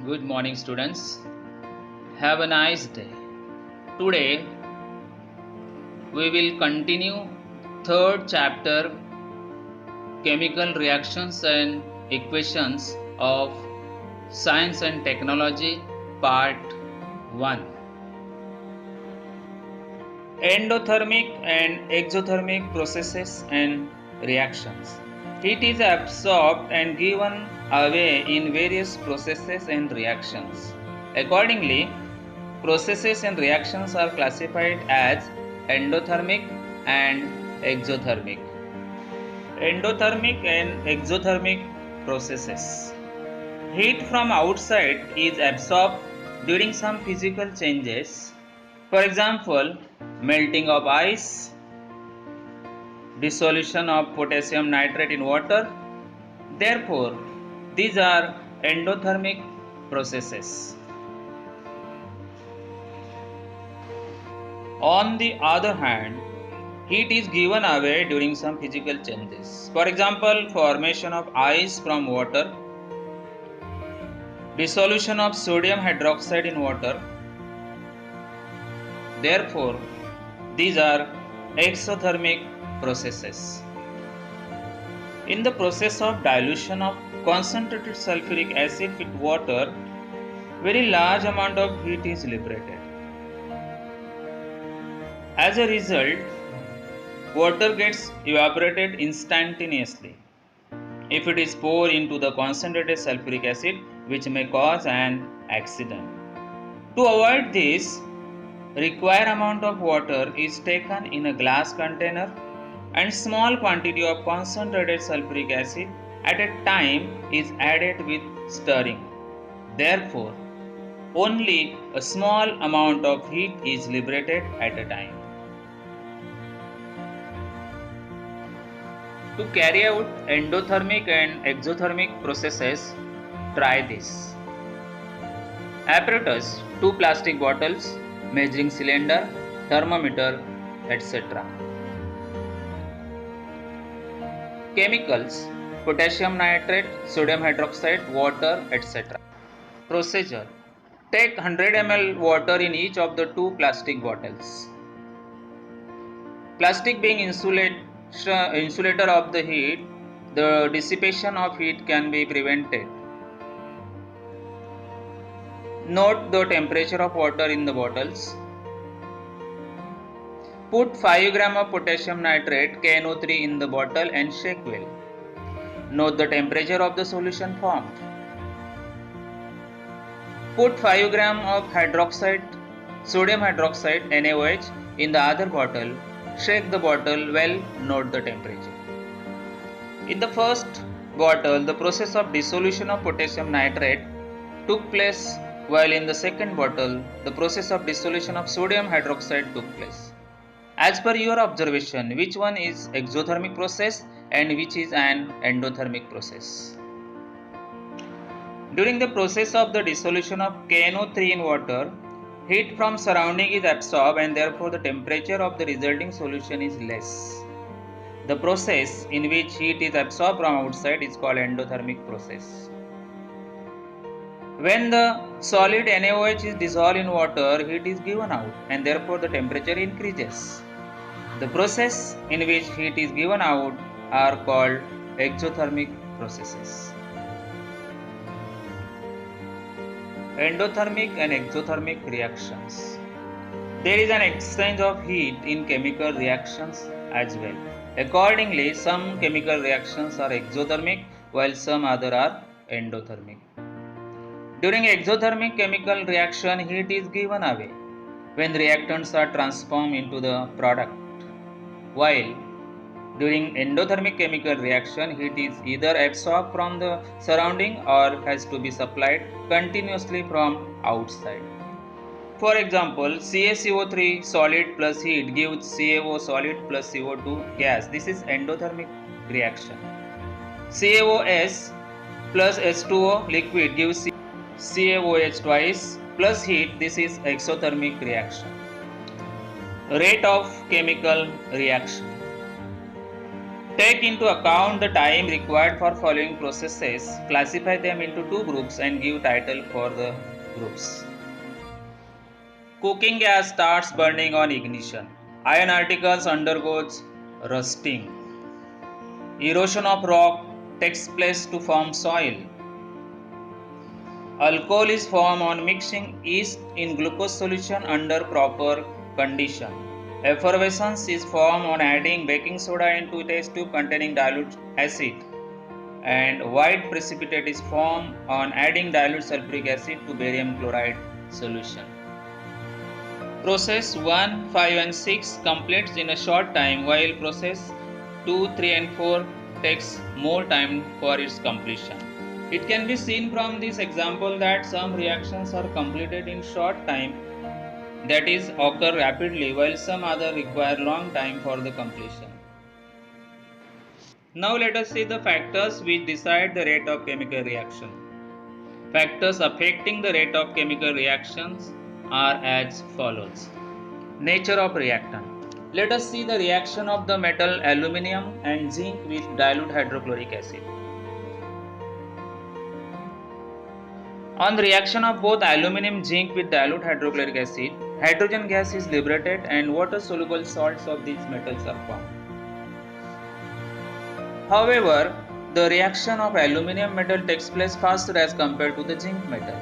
Good morning, students. Have a nice day. Today we will continue third chapter Chemical Reactions and Equations of Science and Technology Part 1. Endothermic and exothermic processes and reactions. Heat is absorbed and given away in various processes and reactions. Accordingly, processes and reactions are classified as endothermic and exothermic. Endothermic and exothermic processes. Heat from outside is absorbed during some physical changes. For example, melting of ice, dissolution of potassium nitrate in water. Therefore, these are endothermic processes. On the other hand, heat is given away during some physical changes. For example, formation of ice from water, dissolution of sodium hydroxide in water. Therefore, these are exothermic processes. In the process of dilution of concentrated sulfuric acid with water, very large amount of heat is liberated. As a result, water gets evaporated instantaneously if it is poured into the concentrated sulfuric acid, which may cause an accident. To avoid this, required amount of water is taken in a glass container and small quantity of concentrated sulfuric acid at a time is added with stirring. Therefore, only a small amount of heat is liberated at a time. To carry out endothermic and exothermic processes, try this. Apparatus: 2 plastic bottles, measuring cylinder, thermometer, etc. Chemicals: potassium nitrate, sodium hydroxide, water, etc. Procedure: take 100 ml water in each of the 2 plastic bottles. Plastic being insulator of the heat, the dissipation of heat can be prevented. Note the temperature of water in the bottles. Put 5 gram of potassium nitrate KNO3 in the bottle and shake well. Note the temperature of the solution formed. Put 5 gram of sodium hydroxide NaOH in the other bottle. Shake the bottle well, note the temperature. In the first bottle, the process of dissolution of potassium nitrate took place, while in the second bottle, the process of dissolution of sodium hydroxide took place. As per your observation, which one is exothermic process and which is an endothermic process? During the process of the dissolution of KNO3 in water, heat from surrounding is absorbed and therefore the temperature of the resulting solution is less. The process in which heat is absorbed from outside is called endothermic process. When the solid NaOH is dissolved in water, heat is given out and therefore the temperature increases. The process in which heat is given out are called exothermic processes. Endothermic and exothermic reactions. There is an exchange of heat in chemical reactions as well. Accordingly, some chemical reactions are exothermic while some other are endothermic. During exothermic chemical reaction, heat is given away when reactants are transformed into the product, while during endothermic chemical reaction, heat is either absorbed from the surrounding or has to be supplied continuously from outside. For example, CaCO3 solid plus heat gives CaO solid plus CO2 gas. This is endothermic reaction. CaOS plus H2O liquid gives CaOH twice plus heat. This is exothermic reaction. Rate of chemical reaction. Take into account the time required for following processes, classify them into two groups and give title for the groups. Cooking gas starts burning on ignition. Iron articles undergoes rusting. Erosion of rock takes place to form soil. Alcohol is formed on mixing yeast in glucose solution under proper condition. Effervescence is formed on adding baking soda into a test tube containing dilute acid. And white precipitate is formed on adding dilute sulfuric acid to barium chloride solution. Process 1, 5 and 6 completes in a short time while process 2, 3 and 4 takes more time for its completion. It can be seen from this example that some reactions are completed in short time, that is occur rapidly, while some other require long time for the completion. Now let us see the factors which decide the rate of chemical reaction. Factors affecting the rate of chemical reactions are as follows. Nature of reactant. Let us see the reaction of the metal aluminium and zinc with dilute hydrochloric acid. On the reaction of both aluminium zinc with dilute hydrochloric acid, hydrogen gas is liberated and water-soluble salts of these metals are formed. However, the reaction of aluminium metal takes place faster as compared to the zinc metal.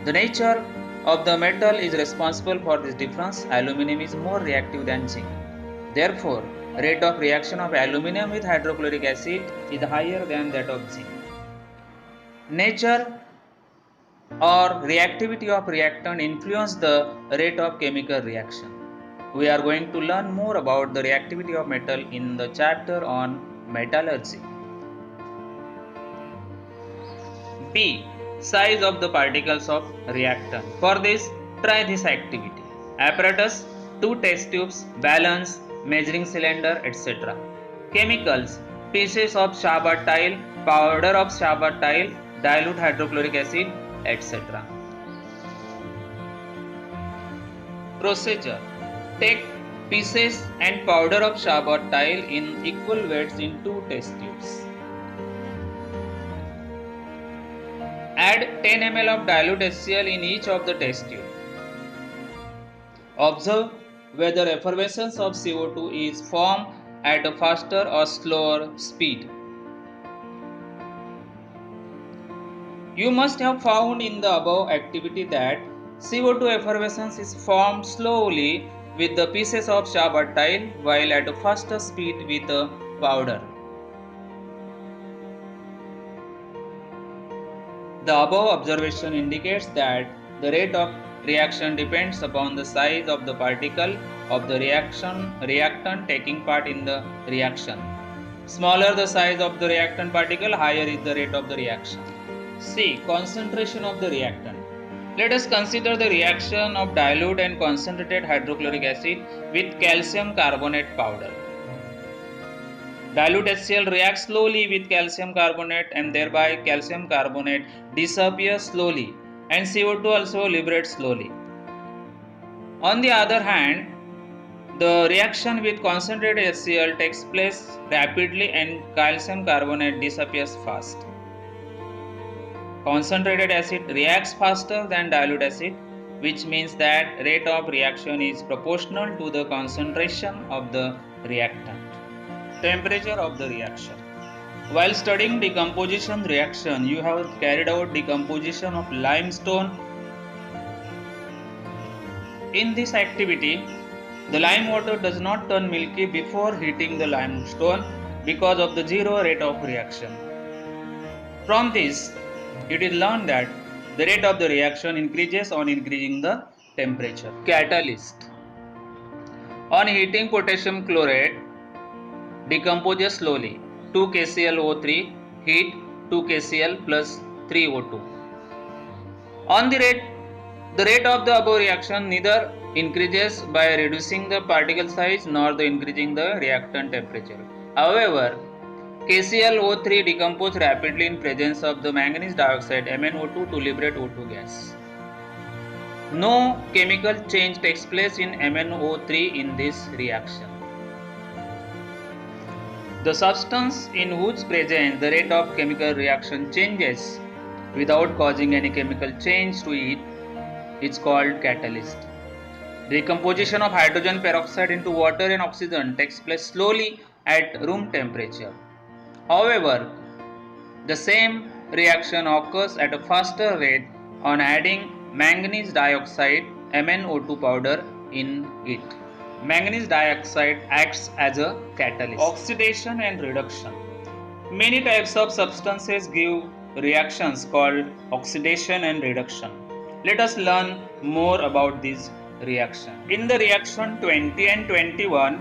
The nature of the metal is responsible for this difference. Aluminium is more reactive than zinc. Therefore, rate of reaction of aluminium with hydrochloric acid is higher than that of zinc. Nature or reactivity of reactant influence the rate of chemical reaction. We are going to learn more about the reactivity of metal in the chapter on metallurgy. B. Size of the particles of reactant. For this, try this activity. Apparatus, 2 test tubes, balance, measuring cylinder, etc. Chemicals, pieces of Schabat tile, powder of Schabat tile, dilute hydrochloric acid, etc. Procedure. Take pieces and powder of Schabat tile in equal weights in 2 test tubes. Add 10 ml of dilute HCl in each of the test tube. Observe whether effervescence of CO2 is formed at a faster or slower speed. You must have found in the above activity that CO2 effervescence is formed slowly with the pieces of Schabat tile while at a faster speed with the powder. The above observation indicates that the rate of reaction depends upon the size of the particle of the reactant taking part in the reaction. Smaller the size of the reactant particle, higher is the rate of the reaction. C. Concentration of the reactant. Let us consider the reaction of dilute and concentrated hydrochloric acid with calcium carbonate powder. Dilute HCl reacts slowly with calcium carbonate and thereby calcium carbonate disappears slowly and CO2 also liberates slowly. On the other hand, the reaction with concentrated HCl takes place rapidly and calcium carbonate disappears fast. Concentrated acid reacts faster than dilute acid, which means that rate of reaction is proportional to the concentration of the reactant. Temperature of the reaction. While studying decomposition reaction, you have carried out decomposition of limestone. In this activity, the lime water does not turn milky before heating the limestone because of the zero rate of reaction. From this, it is learned that the rate of the reaction increases on increasing the temperature. Catalyst. On heating potassium chloride decomposes slowly. 2 KClO3 heat 2 KCl plus 3 O2. On the rate of the above reaction neither increases by reducing the particle size nor the increasing the reactant temperature. However, KClO3 decomposes rapidly in presence of the manganese dioxide MnO2 to liberate O2 gas. No chemical change takes place in MnO3 in this reaction. The substance in whose presence the rate of chemical reaction changes without causing any chemical change to it is called catalyst. Decomposition of hydrogen peroxide into water and oxygen takes place slowly at room temperature. However, the same reaction occurs at a faster rate on adding manganese dioxide MnO2 powder in it. Manganese dioxide acts as a catalyst. Oxidation and reduction. Many types of substances give reactions called oxidation and reduction. Let us learn more about these reactions. In the reaction 20 and 21,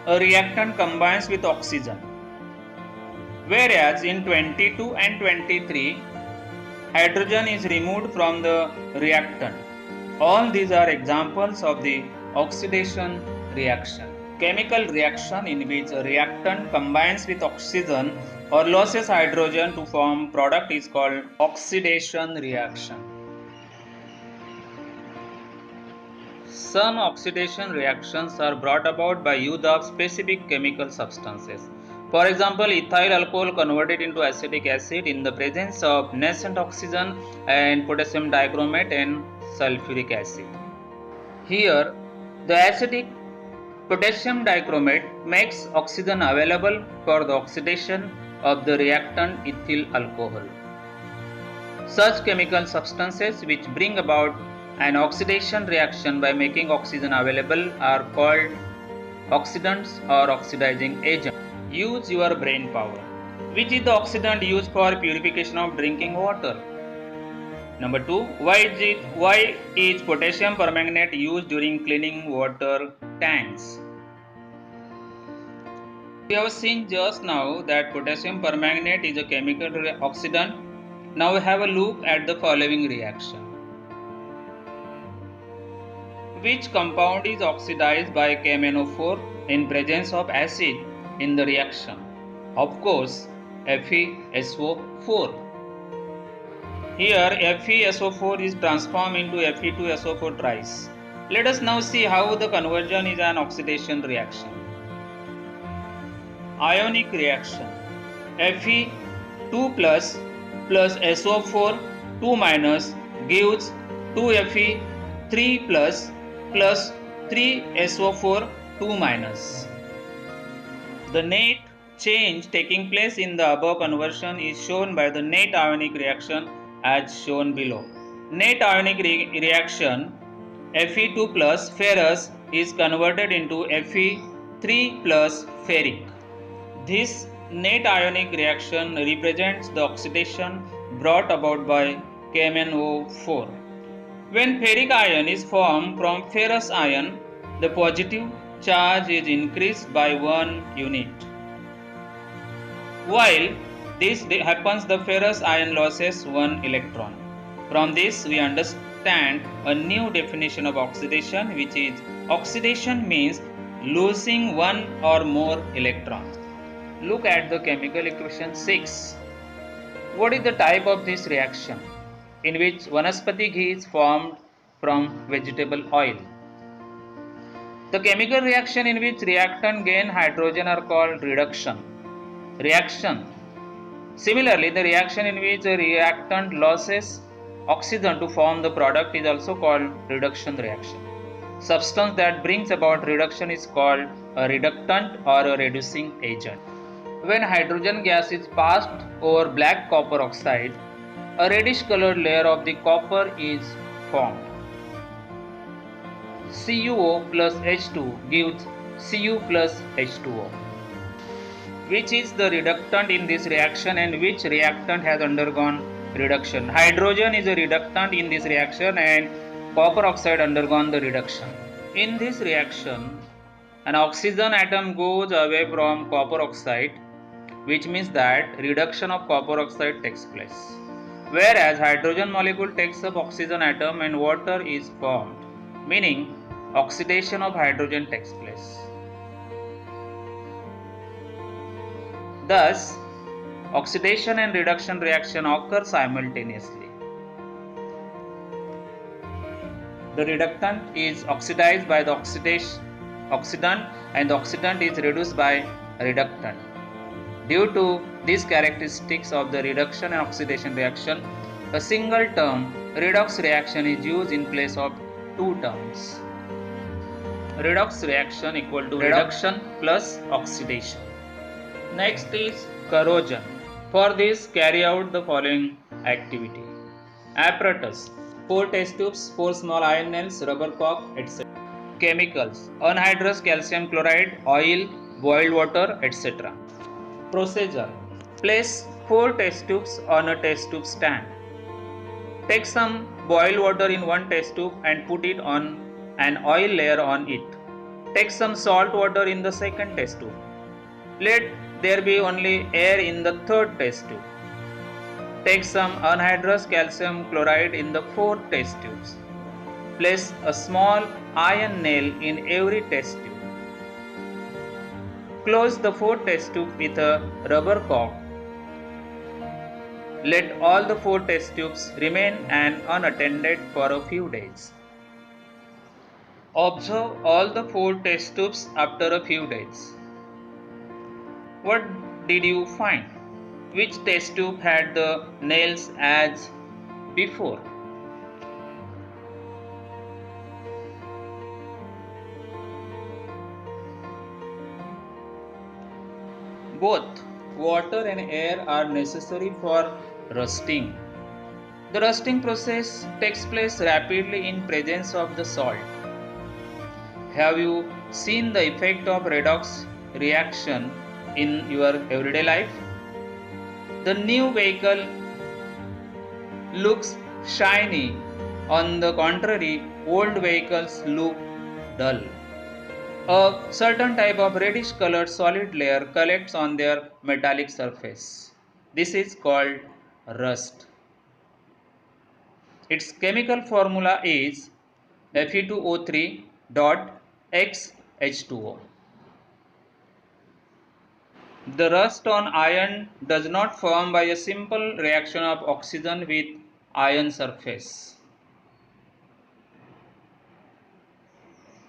a reactant combines with oxygen, whereas in 22 and 23, hydrogen is removed from the reactant. All these are examples of the oxidation reaction. Chemical reaction in which a reactant combines with oxygen or loses hydrogen to form product is called oxidation reaction. Some oxidation reactions are brought about by use of specific chemical substances. For example, ethyl alcohol converted into acetic acid in the presence of nascent oxygen and potassium dichromate and sulfuric acid. Here, the acidic potassium dichromate makes oxygen available for the oxidation of the reactant ethyl alcohol. Such chemical substances which bring about an oxidation reaction by making oxygen available are called oxidants or oxidizing agents. Use your brain power. Which is the oxidant used for purification of drinking water? Number 2. Why is potassium permanganate used during cleaning water tanks? We have seen just now that potassium permanganate is a chemical oxidant. Now we have a look at the following reaction. Which compound is oxidized by KMnO4 in presence of acid in the reaction? Of course, FeSO4. Here FeSO4 is transformed into Fe2SO4 thrice. Let us now see how the conversion is an oxidation reaction. Ionic reaction. Fe2 plus SO4 2 minus gives 2Fe3 plus 3SO4 2 minus. The net change taking place in the above conversion is shown by the net ionic reaction as shown below. Net ionic reaction Fe2 plus ferrous is converted into Fe3 plus ferric. This net ionic reaction represents the oxidation brought about by KMnO4. When ferric ion is formed from ferrous ion, the positive charge is increased by 1 unit. While this happens, the ferrous ion loses 1 electron. From this, we understand a new definition of oxidation, which is oxidation means losing 1 or more electrons. Look at the chemical equation 6. What is the type of this reaction in which vanaspati ghee is formed from vegetable oil? The chemical reaction in which reactant gain hydrogen are called reduction reaction. Similarly, the reaction in which a reactant loses oxygen to form the product is also called reduction reaction. Substance that brings about reduction is called a reductant or a reducing agent. When hydrogen gas is passed over black copper oxide, a reddish colored layer of the copper is formed. CuO plus H2 gives Cu plus H2O. Which is the reductant in this reaction and which reactant has undergone reduction? Hydrogen is a reductant in this reaction and copper oxide undergone the reduction. In this reaction, an oxygen atom goes away from copper oxide, which means that reduction of copper oxide takes place. Whereas hydrogen molecule takes up oxygen atom and water is formed, meaning oxidation of hydrogen takes place. Thus, oxidation and reduction reaction occur simultaneously. The reductant is oxidized by the oxidant and the oxidant is reduced by reductant. Due to these characteristics of the reduction and oxidation reaction, a single term redox reaction is used in place of two terms. Redox reaction equal to reduction plus oxidation. Next is corrosion. For this, carry out the following activity. Apparatus: 4 test tubes, 4 small iron nails, rubber cork, etc. Chemicals: anhydrous calcium chloride, oil, boiled water, etc. Procedure: place 4 test tubes on a test tube stand. Take some boiled water in one test tube and put it on an oil layer on it. Take some salt water in the second test tube. Let there be only air in the third test tube. Take some anhydrous calcium chloride in the fourth test tubes. Place a small iron nail in every test tube. Close the fourth test tube with a rubber cork. Let all the 4 test tubes remain unattended for a few days. Observe all the 4 test tubes after a few days. What did you find? Which test tube had the nails as before? Both water and air are necessary for rusting. The rusting process takes place rapidly in presence of the salt. Have you seen the effect of redox reaction in your everyday life? The new vehicle looks shiny. On the contrary, old vehicles look dull. A certain type of reddish colored solid layer collects on their metallic surface. This is called rust. Its chemical formula is Fe2O3.XH2O. The rust on iron does not form by a simple reaction of oxygen with iron surface.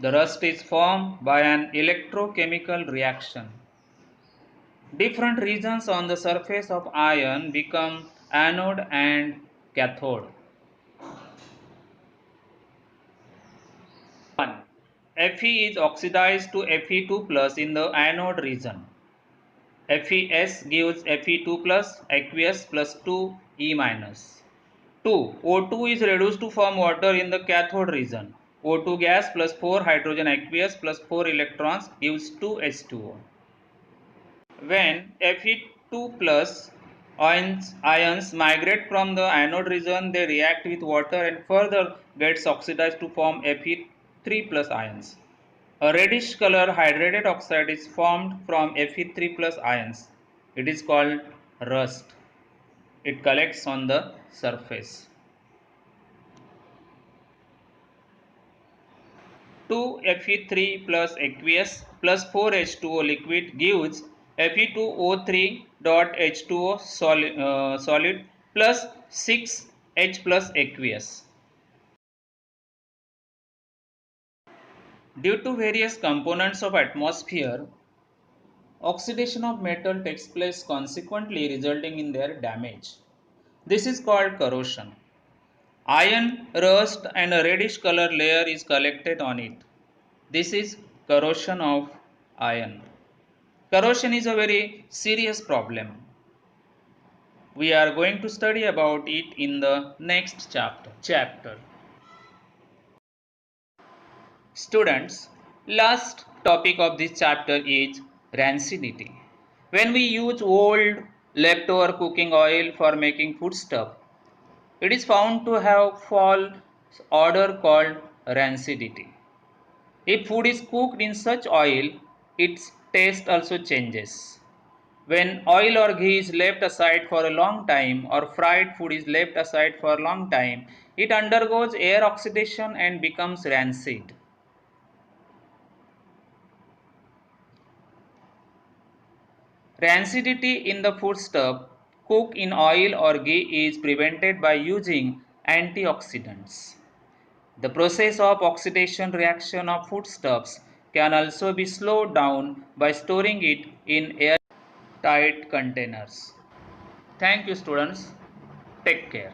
The rust is formed by an electrochemical reaction. Different regions on the surface of iron become anode and cathode. 1. Fe is oxidized to Fe2 plus in the anode region. FeS gives Fe2 plus aqueous plus 2E minus. 2. O2 is reduced to form water in the cathode region. O2 gas plus 4 hydrogen aqueous plus 4 electrons gives 2H2O. When Fe2 plus ions migrate from the anode region, they react with water and further gets oxidized to form Fe3 plus ions. A reddish color hydrated oxide is formed from Fe3 plus ions. It is called rust. It collects on the surface. 2 Fe3 plus aqueous plus 4 H2O liquid gives Fe2O3.H2O solid plus 6 H plus aqueous. Due to various components of atmosphere, oxidation of metal takes place consequently, resulting in their damage. This is called corrosion. Iron rust and a reddish color layer is collected on it. This is corrosion of iron. Corrosion is a very serious problem. We are going to study about it in the next chapter. Students, last topic of this chapter is rancidity. When we use old leftover cooking oil for making foodstuff, it is found to have false odor called rancidity. If food is cooked in such oil, its taste also changes. When oil or ghee is left aside for a long time or fried food is left aside for a long time, it undergoes air oxidation and becomes rancid. Rancidity in the foodstuff cooked in oil or ghee is prevented by using antioxidants. The process of oxidation reaction of foodstuffs can also be slowed down by storing it in air. tight containers. Thank you students. Take care.